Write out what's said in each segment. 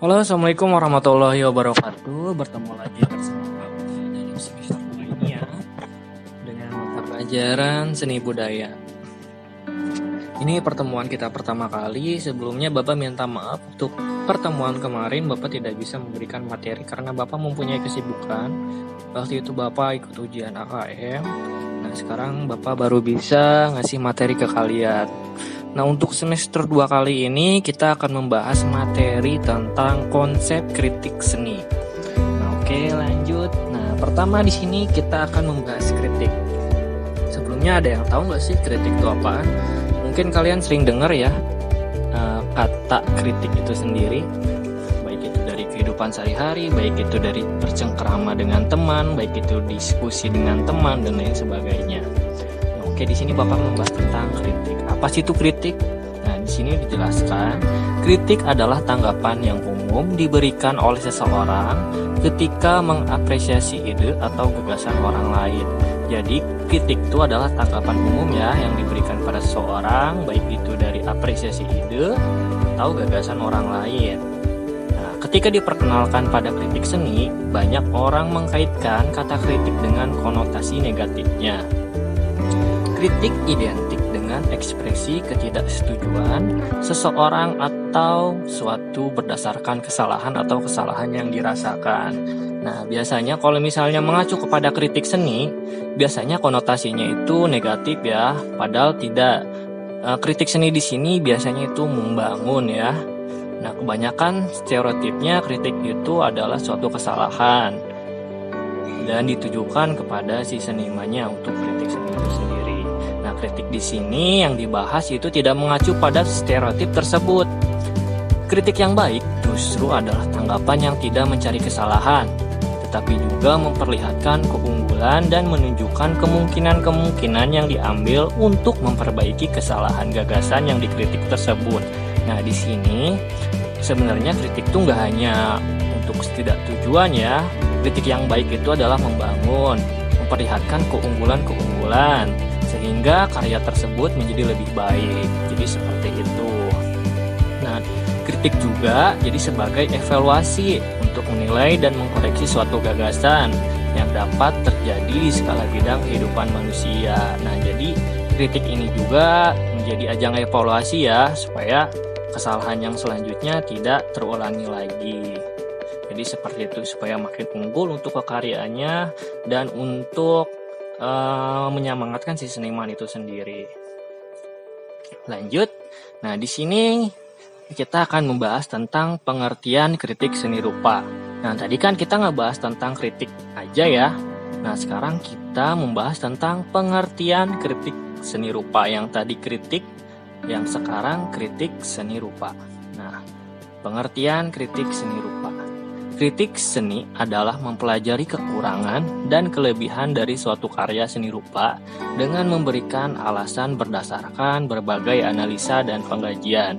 Halo, assalamualaikum warahmatullahi wabarakatuh. Bertemu lagi bersama kami dalam semester 2 ini ya, dengan mata pelajaran seni budaya. Ini pertemuan kita pertama kali. Sebelumnya Bapak minta maaf untuk pertemuan kemarin Bapak tidak bisa memberikan materi karena Bapak mempunyai kesibukan. Waktu itu Bapak ikut ujian AKM. Nah, sekarang Bapak baru bisa ngasih materi ke kalian. Nah, untuk semester 2 kali ini kita akan membahas materi tentang konsep kritik seni. Nah, oke, lanjut. Nah, pertama di sini kita akan membahas kritik. Sebelumnya ada yang tahu nggak sih kritik itu apaan? Mungkin kalian sering dengar ya kata kritik itu sendiri, baik itu dari kehidupan sehari-hari, baik itu dari bercengkrama dengan teman, baik itu diskusi dengan teman dan lain sebagainya. Oke, di sini Bapak membahas tentang kritik. Apa sih itu kritik? Nah, di sini dijelaskan, kritik adalah tanggapan yang umum diberikan oleh seseorang ketika mengapresiasi ide atau gagasan orang lain. Jadi, kritik itu adalah tanggapan umum ya yang diberikan pada seseorang, baik itu dari apresiasi ide atau gagasan orang lain. Nah, ketika diperkenalkan pada kritik seni, banyak orang mengkaitkan kata kritik dengan konotasi negatifnya. Kritik identik dengan ekspresi ketidaksetujuan seseorang atau suatu berdasarkan kesalahan atau kesalahan yang dirasakan. Nah, biasanya kalau misalnya mengacu kepada kritik seni, biasanya konotasinya itu negatif ya, padahal tidak. Kritik seni di sini biasanya itu membangun ya. Nah, kebanyakan stereotipnya kritik itu adalah suatu kesalahan dan ditujukan kepada si senimannya untuk kritik seni itu sendiri. Nah, kritik di sini yang dibahas itu tidak mengacu pada stereotip tersebut. Kritik yang baik justru adalah tanggapan yang tidak mencari kesalahan, tetapi juga memperlihatkan keunggulan dan menunjukkan kemungkinan-kemungkinan yang diambil untuk memperbaiki kesalahan gagasan yang dikritik tersebut. Nah, di sini sebenarnya kritik itu nggak hanya untuk tidak tujuan ya. Kritik yang baik itu adalah membangun, memperlihatkan keunggulan-keunggulan, sehingga karya tersebut menjadi lebih baik. Jadi seperti itu. Nah, kritik juga jadi sebagai evaluasi untuk menilai dan mengkoreksi suatu gagasan yang dapat terjadi di segala bidang kehidupan manusia. Nah, jadi kritik ini juga menjadi ajang evaluasi ya, supaya kesalahan yang selanjutnya tidak terulangi lagi. Jadi seperti itu, supaya makin unggul untuk karyaannya dan untuk menyemangatkan si seniman itu sendiri. Lanjut. Nah, di sini kita akan membahas tentang pengertian kritik seni rupa. Nah, tadi kan kita ngebahas tentang kritik aja ya. Nah, sekarang kita membahas tentang pengertian kritik seni rupa. Yang tadi kritik, yang sekarang kritik seni rupa. Nah, pengertian kritik seni rupa. Kritik seni adalah mempelajari kekurangan dan kelebihan dari suatu karya seni rupa dengan memberikan alasan berdasarkan berbagai analisa dan pengkajian.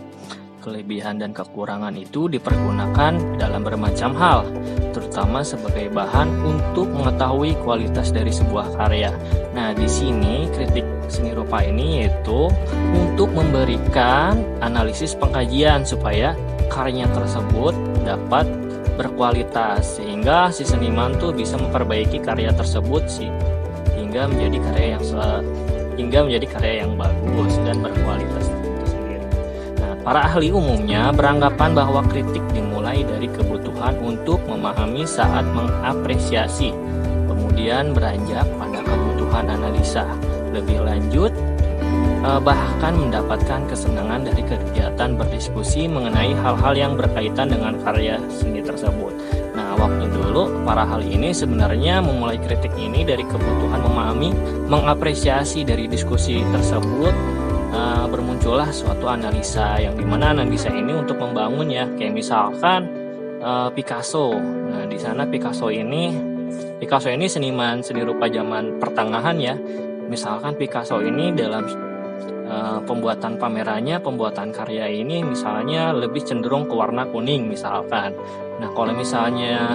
Kelebihan dan kekurangan itu dipergunakan dalam bermacam hal, terutama sebagai bahan untuk mengetahui kualitas dari sebuah karya. Nah, di sini kritik seni rupa ini yaitu untuk memberikan analisis pengkajian supaya karyanya tersebut dapat berkualitas, sehingga si seniman tuh bisa memperbaiki karya tersebut hingga menjadi karya yang bagus dan berkualitas itu sendiri. Nah, para ahli umumnya beranggapan bahwa kritik dimulai dari kebutuhan untuk memahami saat mengapresiasi, kemudian beranjak pada kebutuhan analisa lebih lanjut, bahkan mendapatkan kesenangan dari kegiatan berdiskusi mengenai hal-hal yang berkaitan dengan karya seni tersebut. Nah, waktu dulu para ahli ini sebenarnya memulai kritik ini dari kebutuhan memahami, mengapresiasi dari diskusi tersebut. Bermuncullah suatu analisa yang dimana analisa ini untuk membangun ya, kayak misalkan Picasso. Nah, di sana Picasso ini seniman seni rupa zaman pertengahan ya. Misalkan Picasso ini dalam pembuatan pamerannya, pembuatan karya ini misalnya lebih cenderung ke warna kuning misalkan. Nah, kalau misalnya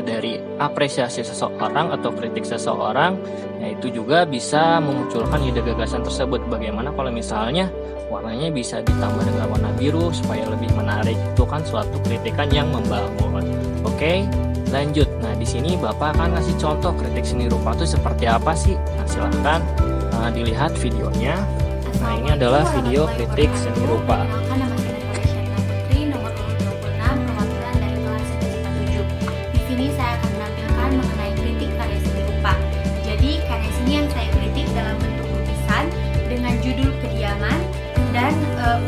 dari apresiasi seseorang atau kritik seseorang, ya itu juga bisa memunculkan ide gagasan tersebut. Bagaimana kalau misalnya warnanya bisa ditambah dengan warna biru supaya lebih menarik. Itu kan suatu kritikan yang membangun. Oke, lanjut. Nah, di sini Bapak akan ngasih contoh kritik seni rupa itu seperti apa sih? Nah, silahkan dilihat videonya. Nah, ini adalah video kritik seni rupa. Di sini saya akan menampilkan mengenai kritik karya seni rupa. Jadi, karya seni yang saya kritik dalam bentuk lukisan dengan judul Kediaman dan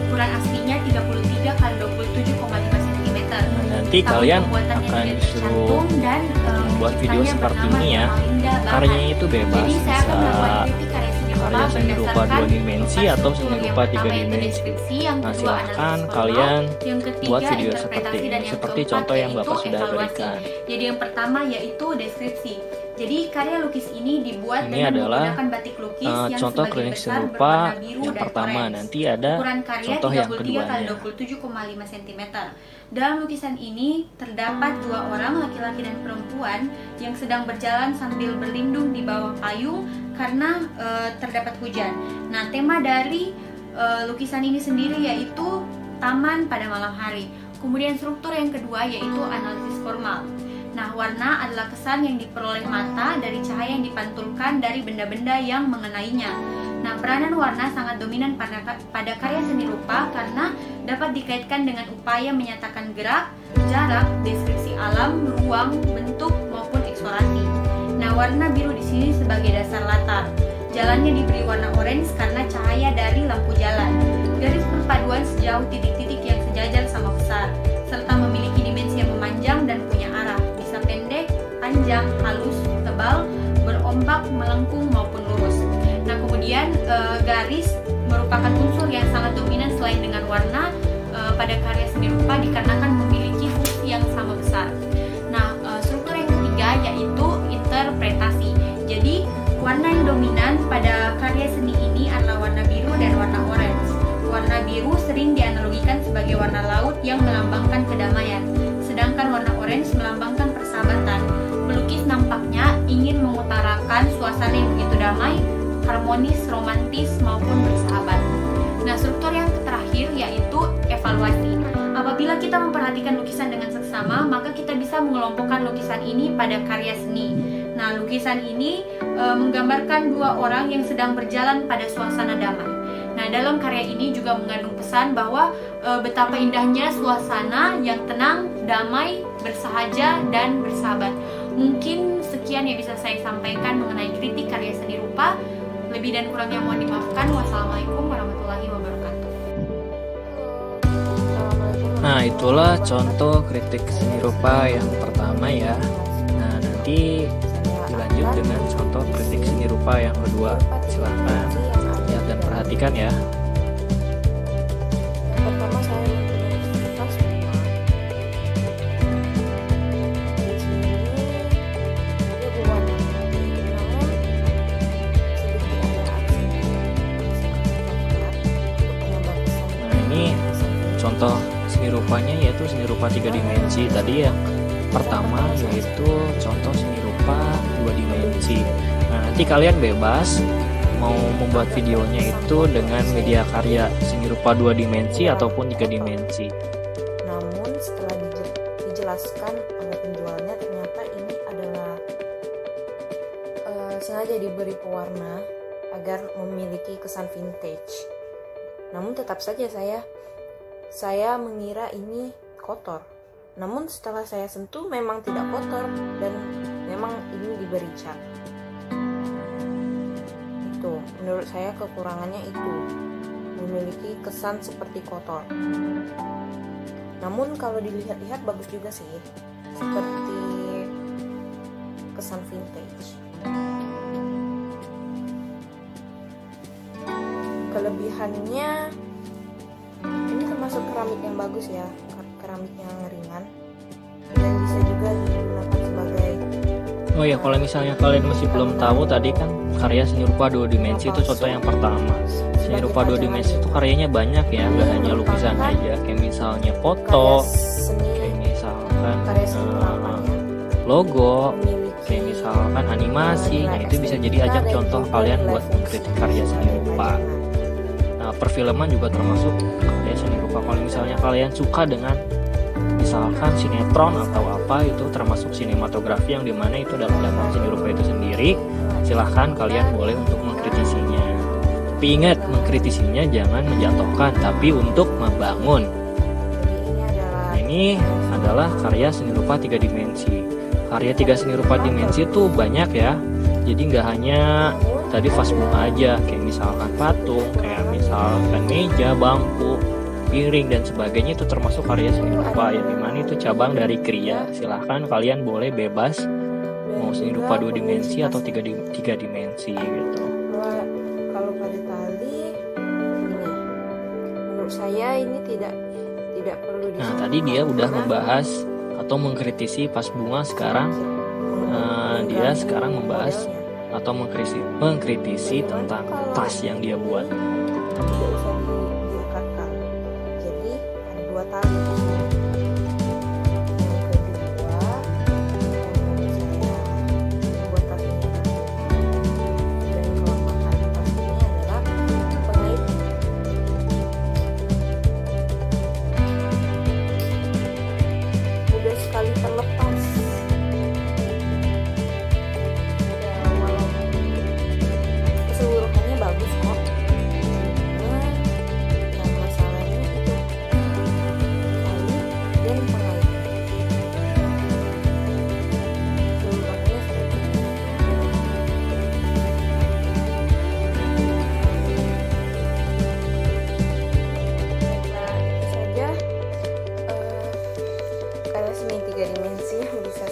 ukuran aslinya 33 x 27,5 cm. Nah, nanti kalian akan disuruh membuat video seperti ini ya. Karyanya itu bebas, bisa karya seni rupa 2 dimensi atau seni rupa 3 dimensi. Nah, silahkan kalian buat video seperti ini, seperti contoh yang Bapak sudah berikan. Jadi yang pertama yaitu deskripsi. Jadi karya lukis ini dibuat ini dengan adalah menggunakan batik lukis yang contoh kritik seni rupa yang pertama. Nanti ada contoh yang keduanya. 37,5 cm. Dalam lukisan ini terdapat 2 orang laki-laki dan perempuan yang sedang berjalan sambil berlindung di bawah payung karena terdapat hujan. Nah, tema dari lukisan ini sendiri yaitu taman pada malam hari. Kemudian struktur yang kedua yaitu analisis formal. Nah, warna adalah kesan yang diperoleh mata dari cahaya yang dipantulkan dari benda-benda yang mengenainya. Nah, peranan warna sangat dominan pada karya seni rupa karena dapat dikaitkan dengan upaya menyatakan gerak, jarak, deskripsi alam, ruang, bentuk, maupun eksplorasi. Nah, warna biru di sini sebagai dasar latar. Jalannya diberi warna orange karena cahaya dari lampu jalan. Garis perpaduan sejauh titik-titik yang sejajar sama besar, serta memiliki dimensi yang memanjang dan punya arah, bisa pendek, panjang, halus, tebal, berombak, melengkung, maupun lurus. Nah, kemudian garis merupakan unsur yang sangat dominan selain dengan warna pada karya seni rupa dikarenakan memiliki fungsi yang sama besar. Nah, struktur yang ketiga yaitu interpretasi. Jadi, warna yang dominan pada karya seni ini adalah warna biru dan warna orange. Warna biru sering dianalogikan sebagai warna laut yang melambangkan kedamaian, sedangkan warna orange melambangkan persahabatan. Pelukis nampaknya ingin mengutarakan suasana yang begitu damai, harmonis, romantis, maupun bersahabat. Nah, struktur yang terakhir yaitu evaluasi. Apabila kita memperhatikan lukisan dengan seksama, maka kita bisa mengelompokkan lukisan ini pada karya seni. Nah, lukisan ini menggambarkan 2 orang yang sedang berjalan pada suasana damai. Nah, dalam karya ini juga mengandung pesan bahwa betapa indahnya suasana yang tenang, damai, bersahaja, dan bersahabat. Mungkin sekian yang bisa saya sampaikan mengenai kritik karya seni rupa. Lebih dan kurangnya mohon dimaafkan. Wassalamualaikum warahmatullahi wabarakatuh. Nah, itulah contoh kritik seni rupa yang pertama ya. Nah, nanti dilanjut dengan contoh kritik seni rupa yang kedua. Silahkan lihat dan perhatikan ya. Pertama saya menggunakan prima. Di sini dia berwarna putih, namun sedikit ada aksen coklat untuk menambah kesan. Nah, ini contoh seni rupanya yaitu seni rupa 3 dimensi. Tadi yang pertama yaitu contoh seni rupa 2 dimensi. Nah, nanti kalian bebas mau membuat videonya itu dengan media karya seni rupa 2 dimensi ataupun 3 dimensi. Namun setelah dijelaskan oleh penjualnya, ternyata ini adalah sengaja diberi pewarna agar memiliki kesan vintage. Namun tetap saja saya mengira ini kotor. Namun setelah saya sentuh memang tidak kotor dan memang ini diberi cat. Itu menurut saya kekurangannya itu, memiliki kesan seperti kotor. Namun kalau dilihat-lihat bagus juga sih, seperti kesan vintage. Kelebihannya ini termasuk keramik yang bagus ya, keramik yang ringan dan bisa juga digunakan sebagai Oh ya, kalau misalnya kalian masih belum tahu, tadi kan karya seni rupa 2 dimensi itu contoh yang pertama. Seni rupa 2 dimensi itu karyanya banyak ya, nggak hanya lukisan aja, kayak misalnya foto, kayak misalkan logo, kayak misalkan animasi. Nah, itu bisa jadi ajak contoh kalian buat mengkritik karya seni rupa. Nah, perfilman juga termasuk karya seni rupa. Kalau misalnya kalian suka dengan misalkan sinetron atau apa, itu termasuk sinematografi yang dimana itu dalam daftar seni rupa itu sendiri. Silahkan kalian boleh untuk mengkritisinya. Tapi ingat, mengkritisinya jangan menjatuhkan, tapi untuk membangun. Ini adalah karya seni rupa 3 dimensi. Karya 3 seni rupa dimensi itu banyak ya. Jadi nggak hanya tadi vas bunga aja, kayak misalkan patung, kayak misalkan meja, bangku, piring dan sebagainya, itu termasuk karya seni rupa yang dimana itu cabang dari kriya. Silahkan kalian boleh bebas mau seni rupa 2 dimensi atau 3 dimensi gitu. Kalau pada tali ini, menurut saya ini tidak perlu. Nah, tadi dia udah membahas atau mengkritisi vas bunga. Sekarang dia sekarang membahas atau mengkritisi tentang tas yang dia buat. Tidak usah dilekatkan. Jadi ada 2 tali. Sekali terlepas, keseluruhannya bagus kok. Nah, yang masalahnya itu tali dan pengait. Keseluruhannya nah, itu saja karena seni 3 dimensi yang bisa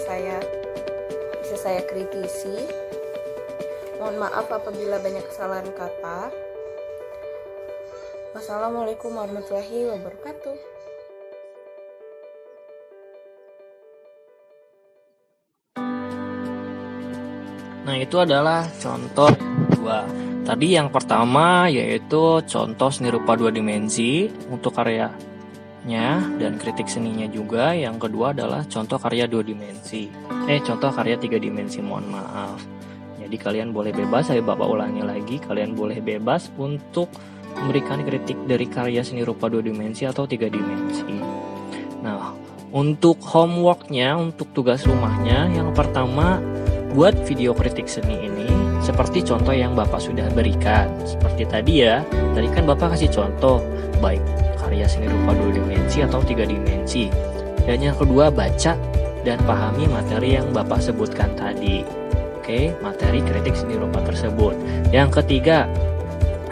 saya kritisi. Mohon maaf apabila banyak kesalahan kata. Wassalamualaikum warahmatullahi wabarakatuh. Nah, itu adalah contoh kedua. Tadi yang pertama yaitu contoh seni rupa 2 dimensi untuk karyanya dan kritik seninya juga. Yang kedua adalah contoh karya 2 dimensi. Contoh karya 3 dimensi, mohon maaf. Jadi kalian boleh bebas, saya bapak ulangi lagi, kalian boleh bebas untuk memberikan kritik dari karya seni rupa 2 dimensi atau 3 dimensi. Nah, untuk homeworknya, untuk tugas rumahnya, yang pertama buat video kritik seni ini seperti contoh yang bapak sudah berikan. Seperti tadi ya, tadi kan bapak kasih contoh baik karya seni rupa 2 dimensi atau 3 dimensi. Dan yang kedua, baca dan pahami materi yang bapak sebutkan tadi. Oke, materi kritik seni rupa tersebut. Yang ketiga,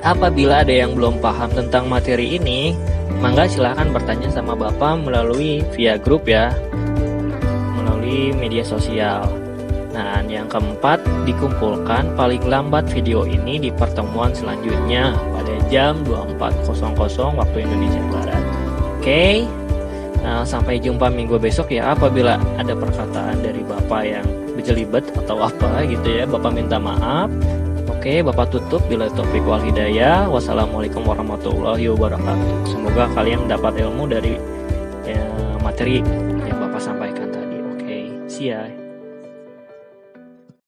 apabila ada yang belum paham tentang materi ini, mangga silahkan bertanya sama bapak melalui via grup ya, melalui media sosial. Nah, yang keempat, dikumpulkan paling lambat video ini di pertemuan selanjutnya pada jam 24.00 waktu Indonesia Barat. Oke, nah, sampai jumpa minggu besok ya. Apabila ada perkataan dari bapak yang berjelibet atau apa gitu ya, bapak minta maaf. Oke, bapak tutup. Bila taufik wal hidayah. Wassalamualaikum warahmatullahi wabarakatuh. Semoga kalian dapat ilmu dari materi yang bapak sampaikan tadi. Oke, see ya.